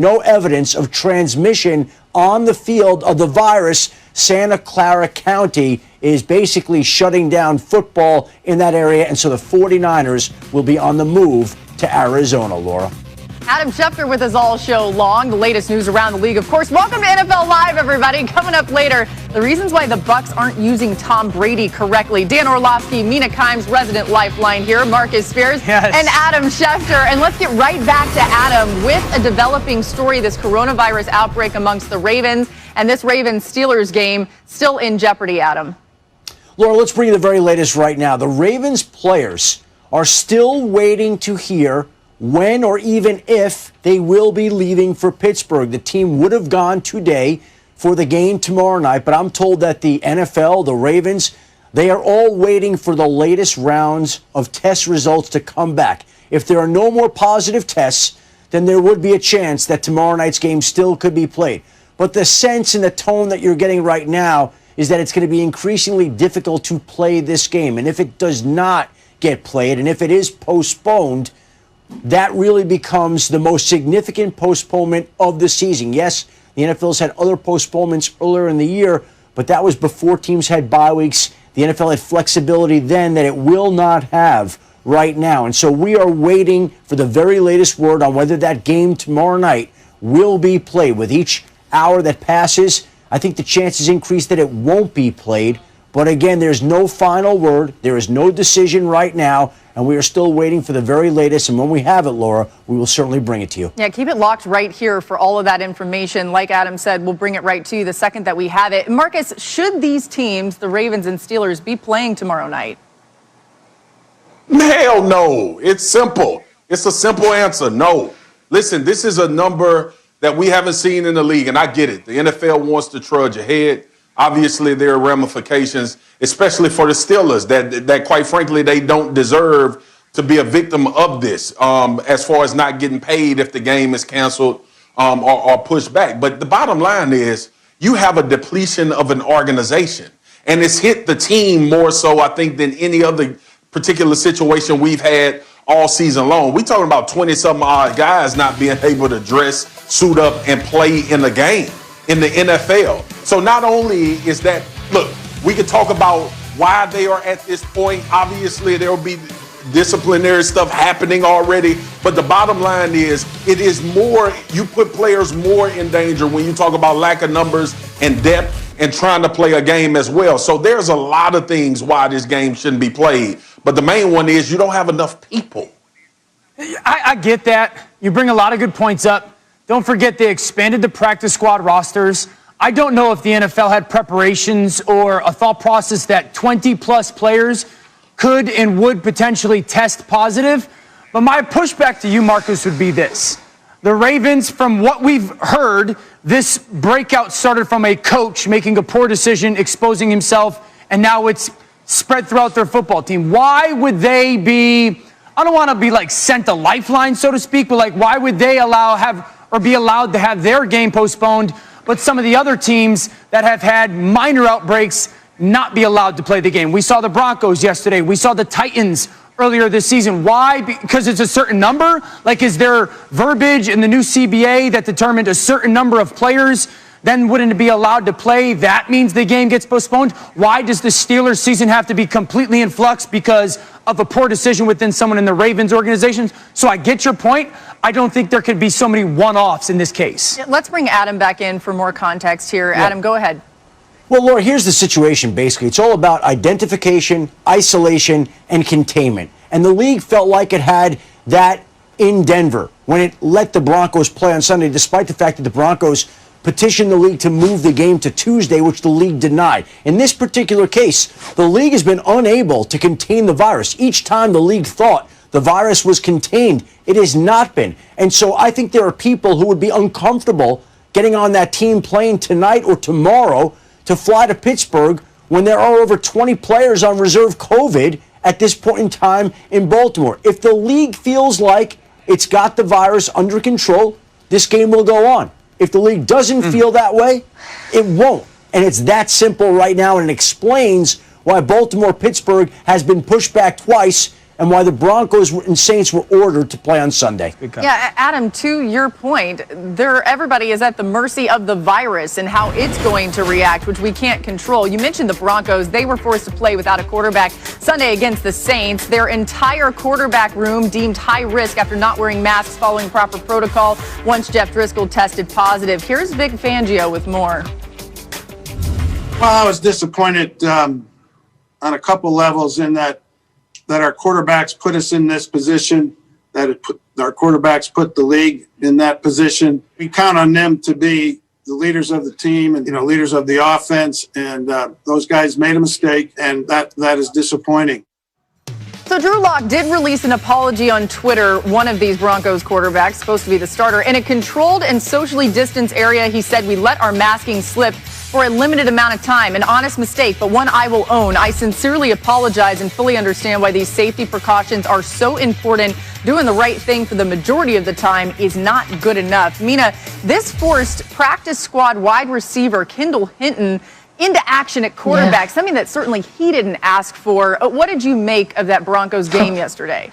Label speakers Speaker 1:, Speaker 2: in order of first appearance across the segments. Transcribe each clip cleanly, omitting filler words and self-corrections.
Speaker 1: no evidence of transmission on the field of the virus. Santa Clara County is basically shutting down football in that area, and so the 49ers will be on the move to Arizona, Laura.
Speaker 2: Adam Schefter with us all show long. The latest news around the league, of course. Welcome to NFL Live, everybody. Coming up later, the reasons why the Bucs aren't using Tom Brady correctly. Dan Orlovsky, Mina Kimes' resident lifeline here, Marcus Spears, and Adam Schefter. And let's get right back to Adam with a developing story, this coronavirus outbreak amongst the Ravens, and this Ravens-Steelers game still in jeopardy, Adam.
Speaker 1: Laura, let's bring you the very latest right now. The Ravens players are still waiting to hear when or even if they will be leaving for Pittsburgh. The team would have gone today for the game tomorrow night, but I'm told that the NFL, the Ravens, they are all waiting for the latest rounds of test results to come back. If there are no more positive tests, then there would be a chance that tomorrow night's game still could be played. But the sense and the tone that you're getting right now is that it's going to be increasingly difficult to play this game. And if it does not get played, and if it is postponed, that really becomes the most significant postponement of the season. Yes, the NFL's had other postponements earlier in the year, but that was before teams had bye weeks. The NFL had flexibility then that it will not have right now. And so we are waiting for the very latest word on whether that game tomorrow night will be played. With each hour that passes, I think the chances increase that it won't be played. But again, there's no final word. There is no decision right now, and we are still waiting for the very latest. And when we have it, Laura, we will certainly bring it to you.
Speaker 2: Yeah, keep it locked right here for all of that information. Like Adam said, we'll bring it right to you the second that we have it. Marcus, should these teams, the Ravens and Steelers, be playing tomorrow night?
Speaker 3: Hell no. It's simple. It's a simple answer. No. Listen, this is a number that we haven't seen in the league, and I get it. The NFL wants to trudge ahead. Obviously, there are ramifications, especially for the Steelers, that quite frankly, they don't deserve to be a victim of this as far as not getting paid if the game is canceled or pushed back. But the bottom line is you have a depletion of an organization, and it's hit the team more so, I think, than any other particular situation we've had all season long. We're talking about 20-something odd guys not being able to dress, suit up, and play in the game in the NFL. So not only is that, look, we could talk about why they are at this point. Obviously, there will be disciplinary stuff happening already. But the bottom line is, it is more, you put players more in danger when you talk about lack of numbers and depth and trying to play a game as well. So there's a lot of things why this game shouldn't be played. But the main one is you don't have enough people.
Speaker 4: I get that. You bring a lot of good points up. Don't forget they expanded the practice squad rosters. I don't know if the NFL had preparations or a thought process that 20-plus players could and would potentially test positive. But my pushback to you, Marcus, would be this. The Ravens, from what we've heard, this breakout started from a coach making a poor decision, exposing himself, and now it's spread throughout their football team. Why would they be, I don't want to be like sent a lifeline, so to speak, but like why would they be allowed to have their game postponed, but some of the other teams that have had minor outbreaks not be allowed to play the game? We saw the Broncos yesterday. We saw the Titans earlier this season. Why? Because it's a certain number? Like, is there verbiage in the new CBA that determined a certain number of players then wouldn't be allowed to play? That means the game gets postponed. Why does the Steelers season have to be completely in flux because of a poor decision within someone in the Ravens organization? So I get your point. I don't think there could be so many one-offs in this case.
Speaker 2: Let's bring Adam back in for more context here. Yeah. Adam, go ahead.
Speaker 1: Well, Laura, here's the situation, basically. It's all about identification, isolation, and containment. And the league felt like it had that in Denver when it let the Broncos play on Sunday, despite the fact that the Broncos petitioned the league to move the game to Tuesday, which the league denied. In this particular case, the league has been unable to contain the virus. Each time the league thought the virus was contained, it has not been. And so I think there are people who would be uncomfortable getting on that team plane tonight or tomorrow to fly to Pittsburgh when there are over 20 players on reserve COVID at this point in time in Baltimore. If the league feels like it's got the virus under control, this game will go on. If the league doesn't feel that way, it won't. And it's that simple right now, and it explains why Baltimore-Pittsburgh has been pushed back twice, and why the Broncos and Saints were ordered to play on Sunday.
Speaker 2: Yeah, Adam, to your point, everybody is at the mercy of the virus and how it's going to react, which we can't control. You mentioned the Broncos. They were forced to play without a quarterback Sunday against the Saints. Their entire quarterback room deemed high risk after not wearing masks following proper protocol once Jeff Driscoll tested positive. Here's Vic Fangio with more.
Speaker 5: Well, I was disappointed on a couple levels in that our quarterbacks put us in this position, our quarterbacks put the league in that position. We count on them to be the leaders of the team and, leaders of the offense. And those guys made a mistake, and that is disappointing.
Speaker 2: So Drew Lock did release an apology on Twitter, one of these Broncos quarterbacks, supposed to be the starter. In a controlled and socially distanced area, he said, "We let our masking slip for a limited amount of time, an honest mistake, but one I will own. I sincerely apologize and fully understand why these safety precautions are so important. Doing the right thing for the majority of the time is not good enough." Mina, this forced practice squad wide receiver Kendall Hinton into action at quarterback, something that certainly he didn't ask for. What did you make of that Broncos game yesterday?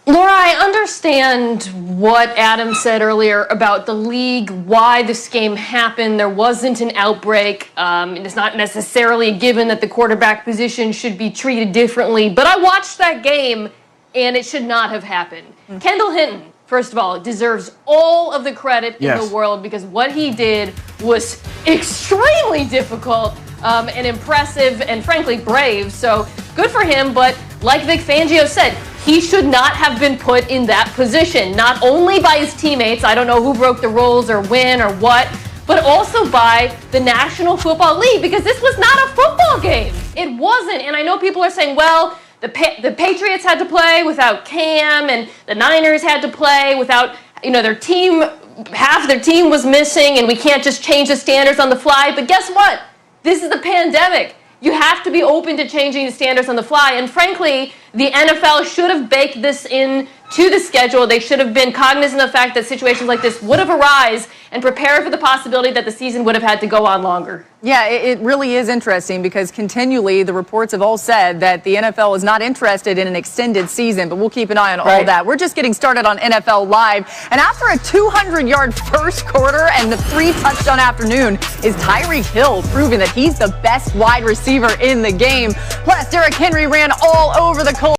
Speaker 6: Laura, I understand what Adam said earlier about the league, why this game happened. There wasn't an outbreak. It's not necessarily a given that the quarterback position should be treated differently. But I watched that game, and it should not have happened. Kendall Hinton, first of all, deserves all of the credit in the world because what he did was extremely difficult and impressive and, frankly, brave. So good for him. But like Vic Fangio said, he should not have been put in that position, not only by his teammates, I don't know who broke the rules or when or what, but also by the National Football League, because this was not a football game. It wasn't. And I know people are saying, well, the Patriots had to play without Cam, and the Niners had to play without, their team, half their team was missing, and we can't just change the standards on the fly. But guess what? This is the pandemic. You have to be open to changing the standards on the fly. And frankly, the NFL should have baked this in to the schedule. They should have been cognizant of the fact that situations like this would have arisen and prepared for the possibility that the season would have had to go on longer.
Speaker 2: Yeah, it really is interesting because continually the reports have all said that the NFL is not interested in an extended season, but we'll keep an eye on all that. We're just getting started on NFL Live. And after a 200-yard first quarter and the 3-touchdown afternoon is Tyreek Hill proving that he's the best wide receiver in the game. Plus, Derrick Henry ran all over the Colts.